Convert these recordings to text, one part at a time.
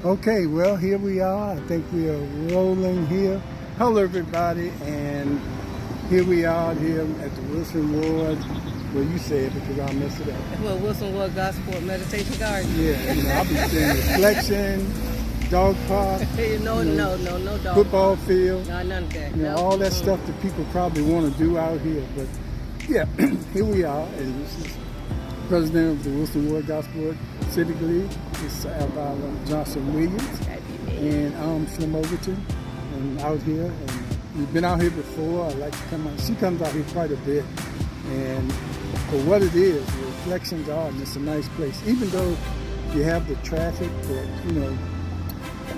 Okay, well, here we are. I think we are rolling here. Hello, everybody, and here we are here at the Wilson Ward. Well, you say it because I'll mess it up. Well, Wilson Ward Gospel Meditation Garden. Yeah, I'll be saying reflection, dog park. No dog football park. field. No, none of that. All that stuff that people probably want to do out here. But yeah, here we are, and this is President of the Wilson Ward Gospel Civic League. It's Alvira Johnson-Williams, and I'm Slim Overton, and out here. And we've been out here before. I like to come out. She comes out here quite a bit, and for what it is, the Reflection Garden, it's a nice place. Even though you have the traffic,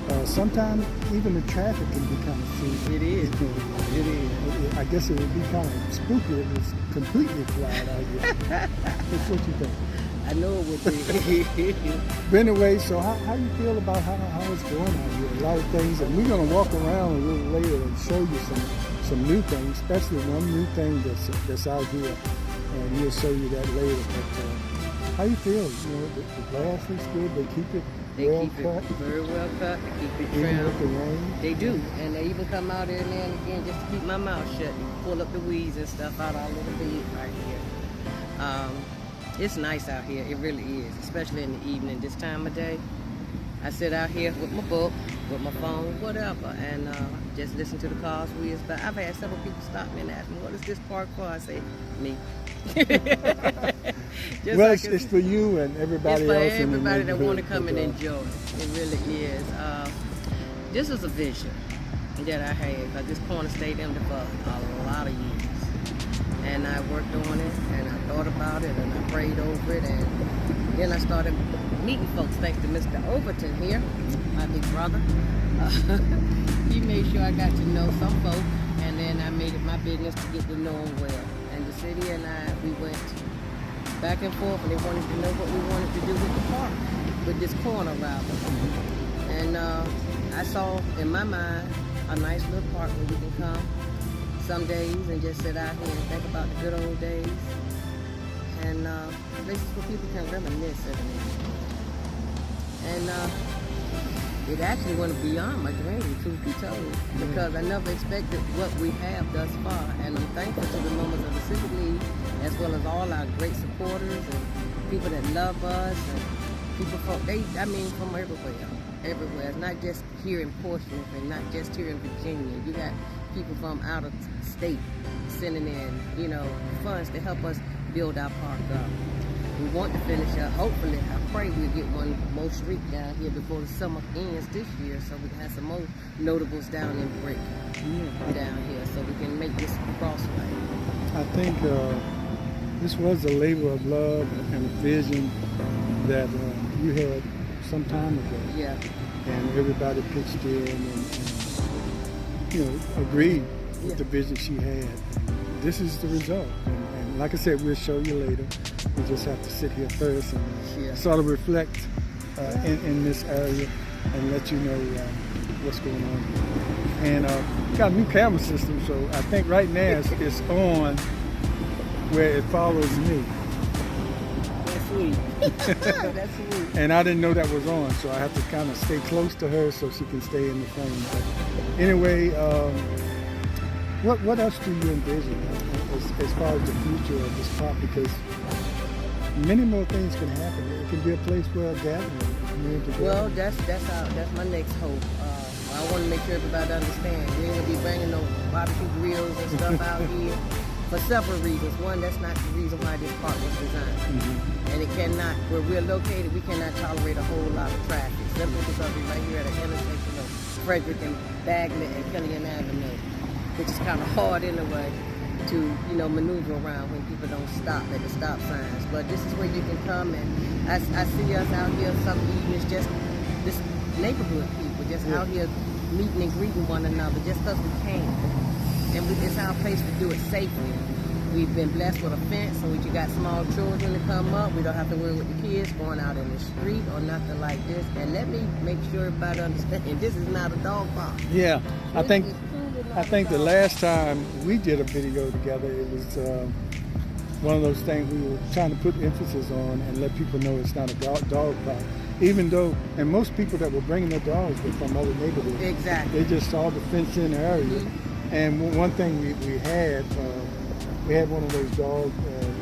but sometimes even the traffic can be kind of freaky. It is. It is. I guess it would be kind of spooky if it was completely quiet out here. That's what you think. I know it would be. But anyway, so how you feel about how it's going out here? A lot of things, and we're going to walk around a little later and show you some new things, especially one new thing that's out here, and we'll show you that later. But how you feel? The grass is good. They keep it well cut. Very well cut. They keep it Even trimmed. with the rain. They do, and they even come out there now and again just to keep my mouth shut and pull up the weeds and stuff out our little bed right here. It's nice out here, it really is, especially in the evening, this time of day. I sit out here with my book, with my phone, whatever, and just listen to the cars whiz by. I've had several people stop me and ask me, what is this park for? I say, me. Well, it's for you and everybody else. It's for everybody that want to come and enjoy. enjoy. It really is. This was a vision that I had, because this corner stayed empty for a lot of years. And I worked on it, and I thought about it, and I prayed over it, and then I started meeting folks, thanks to Mr. Overton here, my big brother. He made sure I got to know some folk, and then I made it my business to get to know them well. And the city and I, we went back and forth, and they wanted to know what we wanted to do with the park, with this corner rather. And I saw in my mind a nice little park where we can come some days and just sit out here and think about the good old days, and places where people can reminisce of it. And it actually went beyond my dream, truth be told, because I never expected what we have thus far, and I'm thankful to the members of the Civic League, as well as all our great supporters and people that love us, and people from everywhere. It's not just here in Portsmouth and not just here in Virginia. You got people from out of state sending in, funds to help us build our park up. We want to finish up. Hopefully, I pray we'll get one more street down here before the summer ends this year, so we can have some more notables down in Brick down here, so we can make this crossway. I think this was a labor of love and a vision that you had some time ago. Yeah. And everybody pitched in and agreed with the vision she had. This is the result. And like I said, we'll show you later. We just have to sit here first and sort of reflect in this area and let you know what's going on here. And got a new camera system, so I think right now it's on where it follows me. That's sweet. That's sweet. And I didn't know that was on, so I have to kind of stay close to her so she can stay in the frame. But anyway, what else do you envision as far as the future of this park? Because many more things can happen. It can be a place where a gathering. Well, that's my next hope. I want to make sure everybody understands. We ain't gonna be bringing no barbecue grills and stuff out here for several reasons. One, that's not the reason why this park was designed. And it cannot, where we're located, we cannot tolerate a whole lot of traffic, simply because we're right here at an intersection of Frederick and Bagley and Killian Avenue, which is kind of hard in a way to, maneuver around when people don't stop at the stop signs. But this is where you can come, and I see us out here some evenings, just this neighborhood people, just out here meeting and greeting one another, just because we can. And it's our place to do it safely. We've been blessed with a fence, so when you got small children to come up, we don't have to worry with the kids going out in the street or nothing like this. And let me make sure everybody understands, this is not a dog park. Yeah, I think the last time we did a video together, it was one of those things we were trying to put emphasis on and let people know it's not a dog park. Even though, and most people that were bringing their dogs were from other neighborhoods. Exactly. They just saw the fenced-in area. Mm-hmm. And one thing we had one of those dog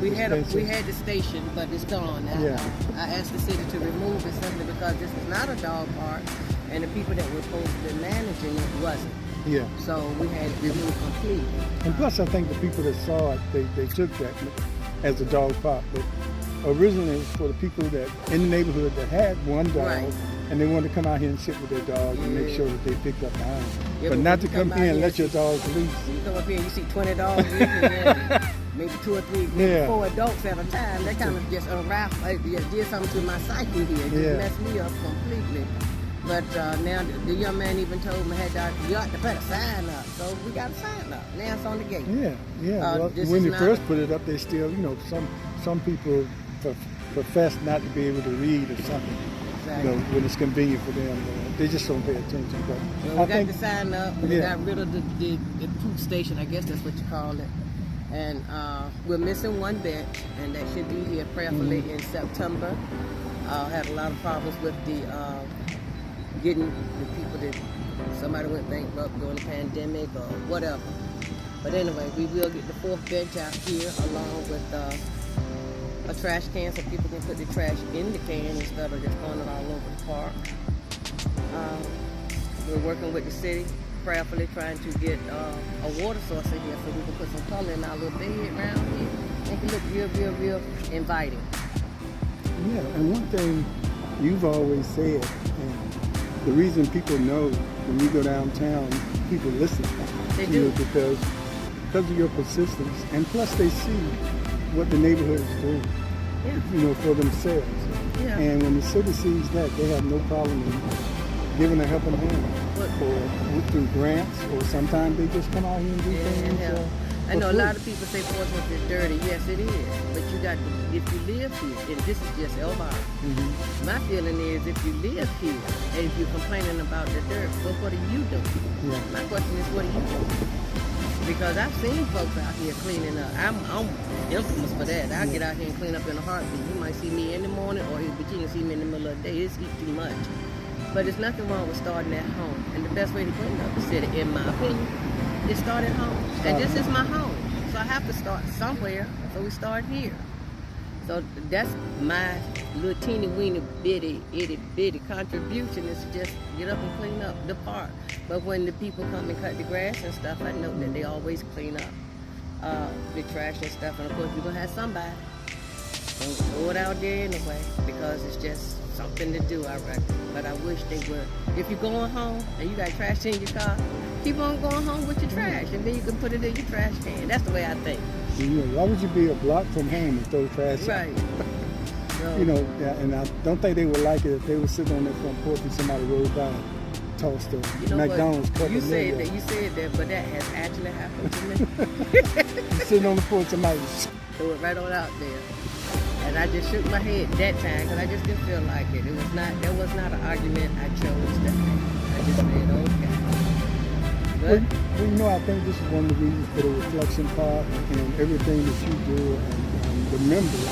we had the station, but it's gone now. Yeah. I asked the city to remove it simply because this is not a dog park, and the people that were supposed to be managing it wasn't. Yeah. So we had it removed completely. And plus, I think the people that saw it, they took that as a dog park. But originally, it was for the people that in the neighborhood that had one dog, right, and they wanted to come out here and sit with their dog and make sure that they picked up behind them. Yeah, but not to come here and let your dogs loose. You come up here and you see 20 dogs and maybe 2 or 3, maybe 4 adults at a time. That kind of just unraveled, did something to my psyche here. It just messed me up completely. But now the young man even told me, hey, you ought to put a sign up. So we got a sign up. Now it's on the gate. Yeah. Well, when you first put it up, they still, some people profess not to be able to read or something. Exactly. When it's convenient for them. They just don't pay attention. But well, we got the sign up. We got rid of the food station. I guess that's what you call it. And we're missing one bench, and that should be here prayerfully in September. Had a lot of problems with the getting the people that somebody went bankrupt during the pandemic or whatever. But anyway, we will get the 4th bench out here along with a trash can so people can put the trash in the can instead of just throwing it all over the park. We're working with the city, prayerfully trying to get a water source in here so we can put some color in our little bed around here. Make it look real inviting. Yeah, and one thing you've always said, and the reason people know when you go downtown, people listen to you because of your persistence, and plus they see what the neighborhood is doing, for themselves. Yeah. And when the city sees that, they have no problem in giving a helping hand, or through grants, or sometimes they just come out here and do things. I know a lot of people say Portsmouth is dirty. Yes, it is. But you got to, if you live here, and this is just ELVIRA, my feeling is if you live here, and if you're complaining about the dirt, well, what are you doing? Yeah. My question is, what are you doing? Because I've seen folks out here cleaning up. I'm infamous for that. I get out here and clean up in a heartbeat. You might see me in the morning, or you can see me in the middle of the day. It's eat too much. But there's nothing wrong with starting at home. And the best way to clean up the city, in my opinion, is start at home. And this is my home. So I have to start somewhere. So we start here. So that's my little teeny weeny bitty itty bitty contribution, is just get up and clean up the park. But when the people come and cut the grass and stuff, I know that they always clean up the trash and stuff. And of course you're gonna have somebody throw it out there anyway, because it's just something to do, I reckon. But I wish they would. If you're going home and you got trash in your car, keep on going home with your trash, and then you can put it in your trash can. That's the way I think. Why would you be a block from home and throw trash out? Right. So, and I don't think they would like it if they were sitting on their front porch and somebody rolled by and tossed a McDonald's cup. You said that, but that has actually happened to me. You're sitting on the porch, somebody threw it right on out there. And I just shook my head that time because I just didn't feel like it. That was not an argument I chose to have. I just said, okay. Well, I think this is one of the reasons for the reflection part and everything that you do, and the members.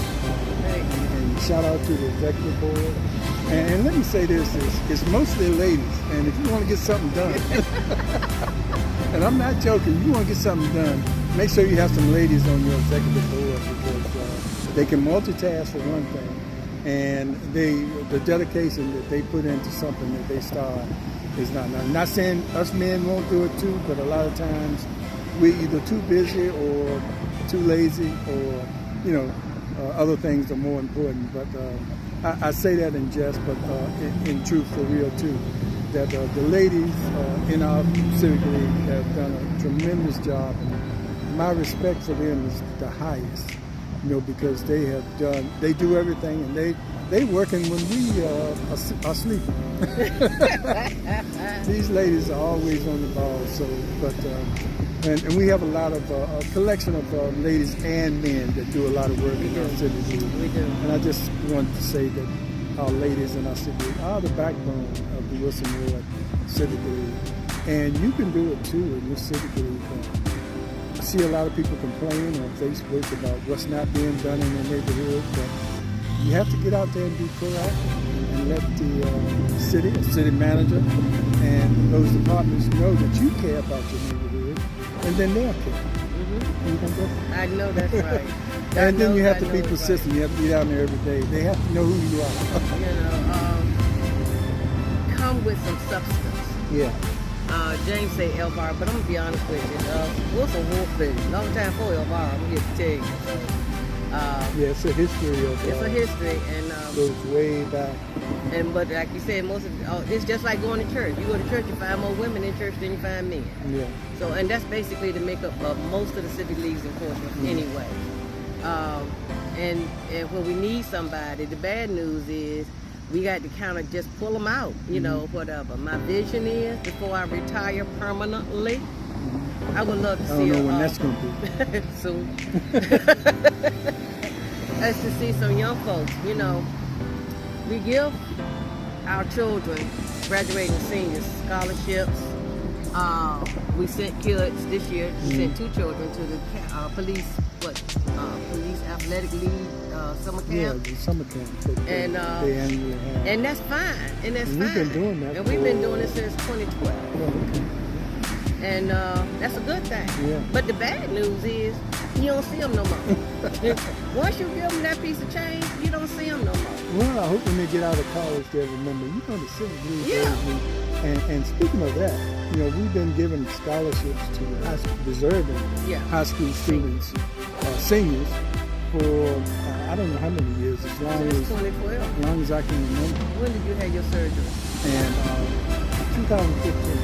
And shout out to the executive board. And let me say this, it's mostly ladies. And if you want to get something done, and I'm not joking, you want to get something done, make sure you have some ladies on your executive board, because they can multitask for one thing, and the dedication that they put into something that they start is not. I'm not saying us men won't do it too, but a lot of times we're either too busy or too lazy, or other things are more important. But I say that in jest, but in truth, for real too, that the ladies in our civic league have done a tremendous job, and my respect for them is the highest. Because they do everything, and they working when we are sleeping. These ladies are always on the ball. So, and we have a lot of a collection of ladies and men that do a lot of work in our city league. We do. And I just wanted to say that our ladies in our city league are the backbone of the Wilson Ward Civic League, and you can do it too in your civic league. I see a lot of people complaining on Facebook about what's not being done in their neighborhood, but you have to get out there and be proactive and let the city manager, and those departments know that you care about your neighborhood, and then they'll care. I know that's right. And then you have to be persistent. You have to be down there every day. They have to know who you are. Come with some substance. Yeah. James say ELVIRA, but I'm gonna be honest with you. Wilson Wolf is a long time for ELVIRA. I'm here to tell you. So, yeah, it's a history of. It's a history, and goes way back. But like you said, it's just like going to church. You go to church, you find more women in church than you find men. Yeah. So, and that's basically the makeup of most of the civic leagues in Portsmouth, anyway. And when we need somebody, the bad news is we got to kind of just pull them out, you know, whatever. My vision is, before I retire permanently, I would love to see. I don't know when that's going to be. Soon. That's to see some young folks, you know. We give our children, graduating seniors, scholarships. We sent kids this year, sent 2 children to the police athletic league summer camp. Yeah, the summer camp. And that's fine. And that's fine. We've been doing that. And we've been doing it since 2012. And that's a good thing. Yeah. But the bad news is you don't see them no more. Once you give them that piece of change, you don't see them no more. Well, I hope when they get out of college, they'll remember, you know, the civic league. Yeah. And speaking of that, you know, we've been giving scholarships to deserving high school students, seniors, for I don't know how many years, as long as 2012. As long as I can remember. When did you have your surgery? And 2015.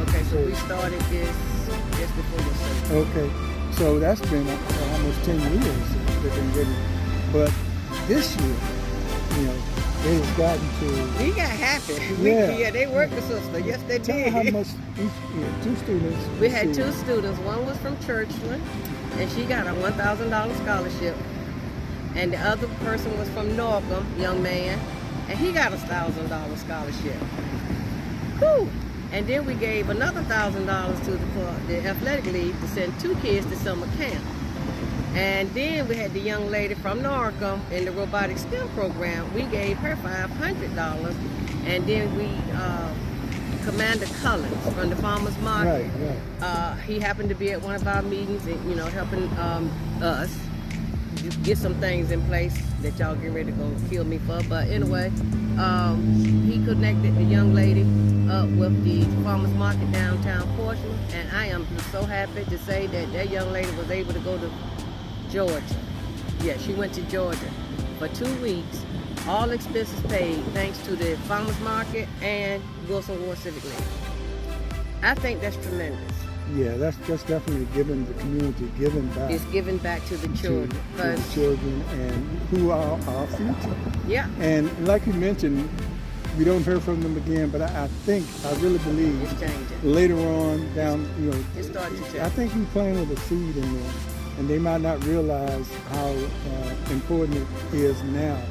Okay, so we started this just before your surgery. Okay, so that's been almost 10 years they've been getting. But this year, you know, they've gotten to. We got happy. They worked the sister. Yes, they Tell did. how much each, 2 students. We had 2 students. One was from Churchland, and she got a $1,000 scholarship. And the other person was from Norcom, young man, and he got a $1,000 scholarship. Whew. And then we gave another $1,000 to the athletic league to send 2 kids to summer camp. And then we had the young lady from Norcom in the robotic STEM program. We gave her $500. And then we, Commander Collins from the Farmers Market, he happened to be at one of our meetings, and, you know, helping us get some things in place that y'all get ready to go kill me for. But anyway, he connected the young lady up with the Farmers Market downtown Portsmouth, and I am so happy to say that that young lady was able to go to Georgia. Yeah, she went to Georgia for 2 weeks, all expenses paid, thanks to the Farmers Market and Wilson Ward Civic League. I think that's tremendous. Yeah, that's definitely giving the community, giving back. It's giving back to the children. To the children, and who are our future. Yeah. And like you mentioned, we don't hear from them again, but I really believe it's changing. Later on down, you know, it started to change. I think we planted a seed in them, and they might not realize how important it is now.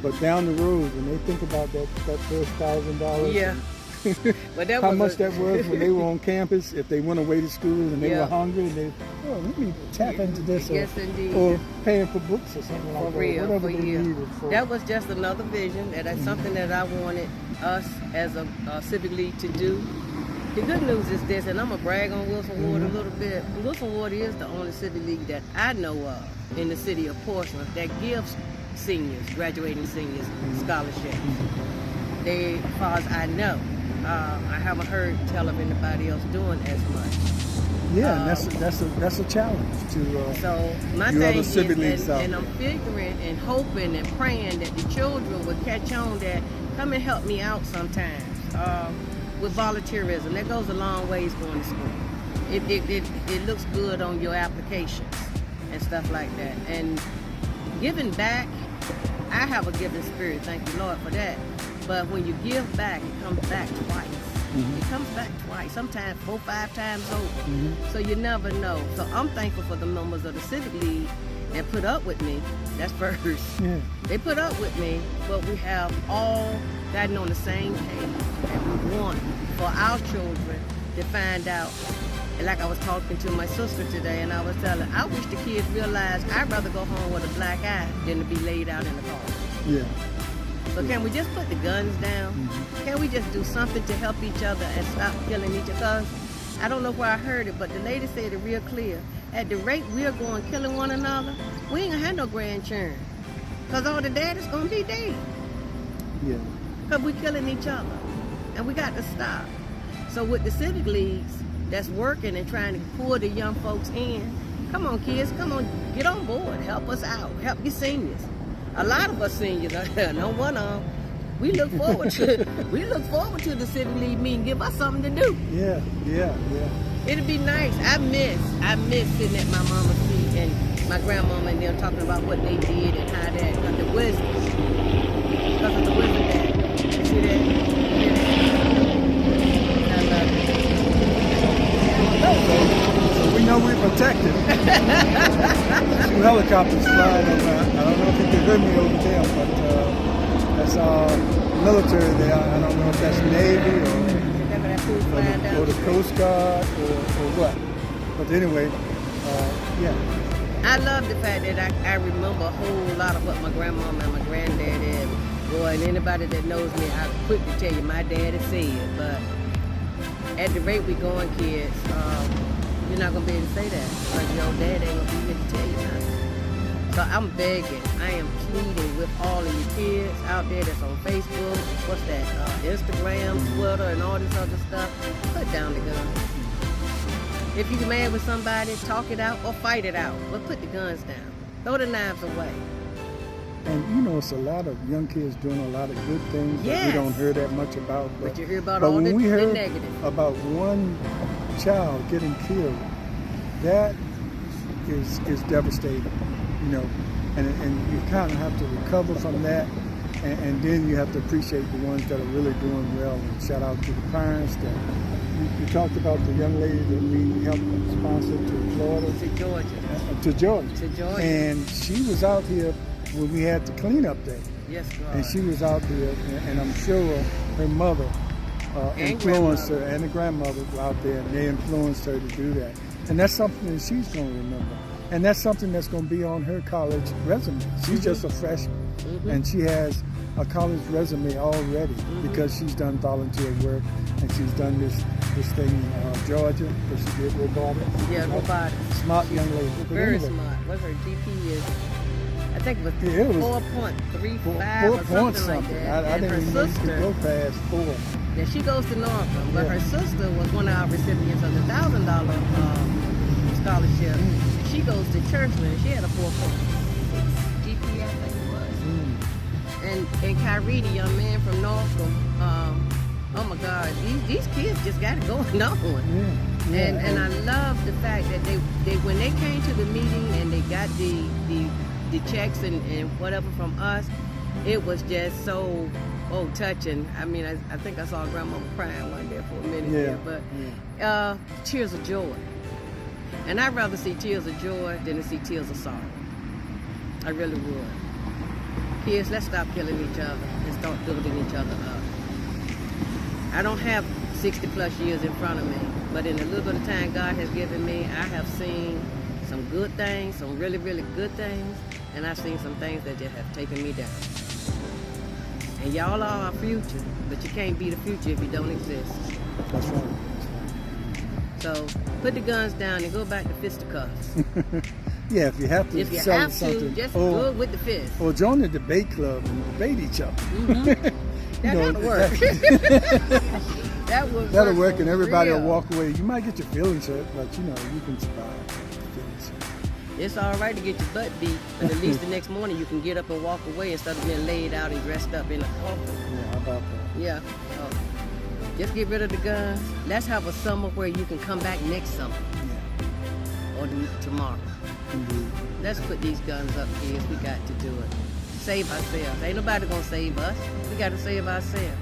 But down the road, when they think about that first $1,000, yeah. But that how much that was when they were on campus, if they went away to school and they were hungry, and let me tap into this, or paying for books or something like that. For real, whatever for they you. needed. That was just another vision, and that's something that I wanted us as a civic league to do. The good news is this, and I'm going to brag on Wilson Ward a little bit. Wilson Ward is the only civic league that I know of in the city of Portsmouth that gives seniors, graduating seniors, scholarships. As far as I know. I haven't heard tell of anybody else doing as much. Yeah, and that's a challenge to so my you thing other civic leagues is, and I'm figuring and hoping and praying that the children would catch on that come and help me out sometimes with volunteerism. That goes a long ways going to school. It looks good on your applications and stuff like that. And giving back, I have a giving spirit, thank you Lord for that. But when you give back, it comes back twice. It comes back twice, sometimes 4 or 5 times over. So you never know. So I'm thankful for the members of the Civic League that put up with me. That's first. Yeah. They put up with me, but we have all gotten on the same page, and we want for our children to find out like I was talking to my sister today, and I was telling her, I wish the kids realized I'd rather go home with a black eye than to be laid out in the car. Yeah. So can we just put the guns down? Mm-hmm. Can we just do something to help each other and stop killing each other? I don't know where I heard it, but the lady said it real clear. At the rate we're going killing one another, we ain't gonna have no grandchildren. Because all the daddies gonna be dead. Yeah. Because we killing each other. And we got to stop. So with the civic leagues that's working and trying to pull the young folks in, come on kids, come on, get on board, help us out, help your seniors. A lot of us seniors, no one of them, we look forward to the civic league meeting, give us something to do. Yeah. It'd be nice. I miss sitting at my mama's feet and my grandmama and them talking about what they did and how that, because of the wisdom that. You see that? I love it. So we know we're protected. Two helicopters flying over. I don't know if you can hear me over there, but that's our military there. I don't know if that's Navy or the Coast Guard or what. But anyway, yeah. I love the fact that I remember a whole lot of what my grandmama and my granddad did. Boy, and anybody that knows me, I'm quick to tell you my daddy said. But at the rate we going, kids, you're not going to be able to say that. Because your dad ain't going to be here to tell you nothing. So I'm begging, I am pleading with all of you kids out there that's on Facebook, what's that, Instagram, Twitter, and all this other stuff, put down the gun. If you're mad with somebody, talk it out or fight it out, but put the guns down. Throw the knives away. And you know, it's a lot of young kids doing a lot of good things that we don't hear that much about. But you hear about but all when the we hear negative. about one child getting killed, that is devastating. You know, and you kind of have to recover from that, and then you have to appreciate the ones that are really doing well. And shout out to the parents that you talked about the young lady that we helped sponsor to Florida, to Georgia, and she was out here when we had the cleanup day. Yes, God. And she was out there, and I'm sure her mother influenced her, and the grandmother were out there, and they influenced her to do that. And that's something that she's going to remember. And that's something that's going to be on her college resume. She's just a freshman, and she has a college resume already because she's done volunteer work, and she's done this thing in Georgia where she did robotics. Yeah, robotics. Smart young lady. Very smart. What's her GP is? I think it was 4.35 or something like that. I didn't even know you could go past 4. Now she goes to Norfolk, but her sister was one of our recipients of the $1,000 scholarship. She goes to Churchland. She had a 4.6 GPA, I think it was. And Kyrie, the young man from Norfolk, oh my God, these kids just got it going on. And I love the fact that they when they came to the meeting and they got the checks and whatever from us, it was just so touching. I mean, I think I saw Grandma crying one day for a minute there, but tears of joy. And I'd rather see tears of joy than to see tears of sorrow. I really would. Kids, let's stop killing each other and start building each other up. I don't have 60 plus years in front of me, but in the little bit of time God has given me, I have seen some good things, some really, really good things, and I've seen some things that just have taken me down. And y'all are our future, but you can't be the future if you don't exist. That's right. So put the guns down and go back to fisticuffs. Yeah, if you have to just something, do it with the fist. Or join the debate club and debate each other. That'll work. That'll work, and everybody will walk away. You might get your feelings hurt, but you know, you can survive. It's all right to get your butt beat, but at least the next morning you can get up and walk away instead of being laid out and dressed up in a coffin. Yeah, how about that? Yeah. Just get rid of the guns. Let's have a summer where you can come back next summer. Yeah. Or tomorrow. Indeed. Let's put these guns up, kids. We got to do it. Save ourselves. Ain't nobody gonna save us. We got to save ourselves.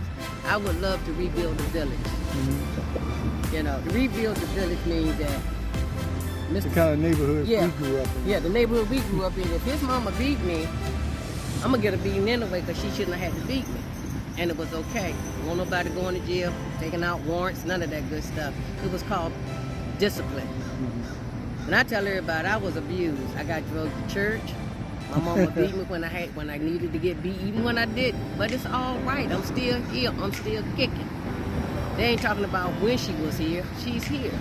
I would love to rebuild the village. You know, to rebuild the village means that the kind of neighborhood we grew up in. Yeah, the neighborhood we grew up in. If his mama beat me, I'm gonna get a beating anyway because she shouldn't have had to beat me. And it was okay. Won't nobody going to jail, taking out warrants, none of that good stuff. It was called discipline. And I tell everybody I was abused. I got drugged to church. My mama beat me when I needed to get beat, even when I didn't. But it's all right. I'm still here. I'm still kicking. They ain't talking about when she was here. She's here.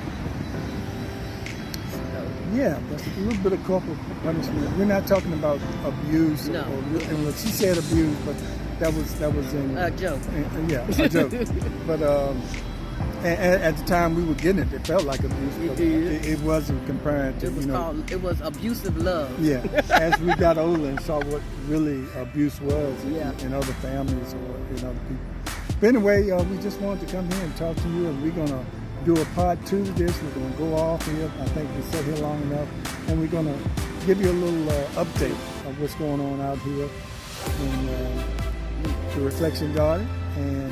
Yeah, that's a little bit of corporal punishment. We're not talking about abuse. No. And she said abuse, but that was in A joke. Yeah, a joke. But and at the time we were getting it, it felt like abuse. But it wasn't compared to It was abusive love. Yeah. As we got older and saw what really abuse was in other families or in other people. But anyway, we just wanted to come here and talk to you, and we're gonna do a part 2 of this. We're going to go off here. I think we sat here long enough. And we're going to give you a little update of what's going on out here in the Reflection Garden and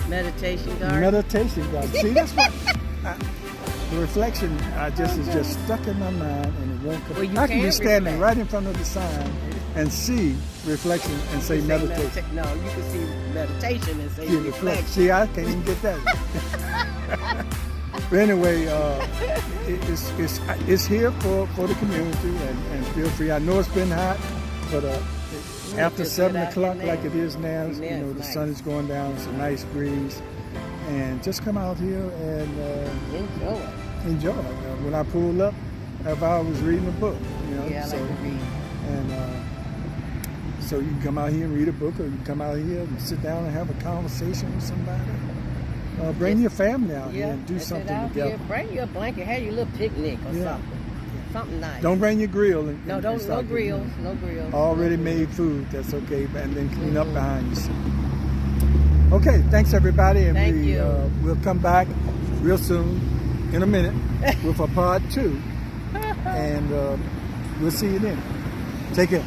Meditation Garden. Meditation Garden. See, that's what the reflection is just stuck in my mind, and it won't come. Well, I can be standing right in front of the sign and see reflection and say meditation. No, you can see meditation and say reflection. See, I can't even get that. But anyway, it's here for the community, and feel free. I know it's been hot, but after 7 o'clock, like it is now, the sun is going down. It's a nice breeze, and just come out here and enjoy. When I pulled up, I was reading a book. Yeah, I like to read. And so you can come out here and read a book, or you can come out here and sit down and have a conversation with somebody. Bring your family out here and do something together. Here. Bring your blanket, have your little picnic or something. Something nice. Don't bring your grill. No grills. Already made food, that's okay, and then clean up behind you. Okay, thanks everybody, and Thank you. We'll come back real soon, in a minute, with a part 2, and we'll see you then. Take care.